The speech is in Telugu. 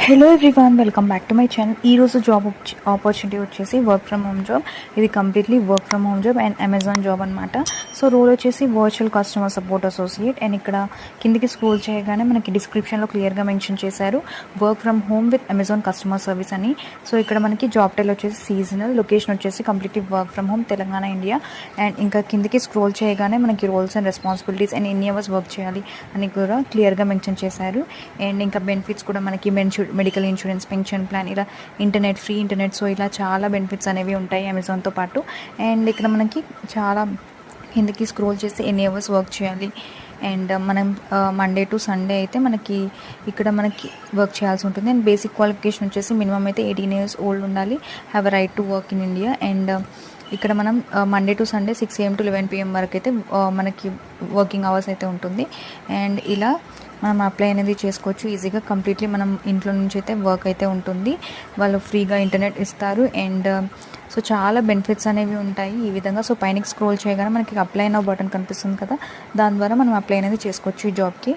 Hello everyone, welcome back to my channel. ఈరోజు జాబ్ ఆపర్చునిటీ వచ్చేసి వర్క్ ఫ్రమ్ హోమ్ జాబ్. ఇది completely work from home job and Amazon job అనమాట. సో రోల్ వచ్చేసి virtual customer support associate. And ఇక్కడ కిందికి స్క్రోల్ చేయగానే మనకి డిస్క్రిప్షన్లో క్లియర్గా మెన్షన్ చేశారు work from home with Amazon customer service అని. సో ఇక్కడ మనకి జాబ్ టైల్ వచ్చేసి సీజనల్, లొకేషన్ వచ్చేసి completely work from home Telangana, India. And ఇంకా కిందికి స్క్రోల్ చేయగానే మనకి రోల్స్ అండ్ రెస్పాన్సిబిలిటీస్ అండ్ ఎన్ని అవర్స్ వర్క్ చేయాలి అని కూడా క్లియర్గా మెన్షన్ చేశారు. అండ్ ఇంకా బెనిఫిట్స్ కూడా మనకి మెడికల్ ఇన్సూరెన్స్, పెన్షన్ ప్లాన్, ఇలా ఫ్రీ ఇంటర్నెట్, సో ఇలా చాలా బెనిఫిట్స్ అనేవి ఉంటాయి అమెజాన్తో పాటు. అండ్ ఇక్కడ మనకి చాలా కిందకి స్క్రోల్ చేస్తే ఎన్ని అవర్స్ వర్క్ చేయాలి. అండ్ మనం మండే టు సండే అయితే మనకి ఇక్కడ వర్క్ చేయాల్సి ఉంటుంది. అండ్ బేసిక్ క్వాలిఫికేషన్ వచ్చేసి మినిమం అయితే 18 years ఓల్డ్ ఉండాలి, have a right to work in India. And ఇక్కడ మనం Monday to Sunday 6 AM to 11 PM వరకు అయితే మనకి వర్కింగ్ అవర్స్ అయితే ఉంటుంది. అండ్ ఇలా మనం అప్లై అనేది చేసుకోవచ్చు ఈజీగా. కంప్లీట్లీ మనం ఇంట్లో నుంచి అయితే వర్క్ అయితే ఉంటుంది. వాళ్ళు ఫ్రీగా ఇంటర్నెట్ ఇస్తారు. అండ్ సో చాలా బెనిఫిట్స్ అనేవి ఉంటాయి ఈ విధంగా. సో పైనకి స్క్రోల్ చేయగానే మనకి అప్లై నౌ బటన్ కనిపిస్తుంది కదా, దాని ద్వారా మనం అప్లై అనేది చేసుకోవచ్చు ఈ జాబ్కి.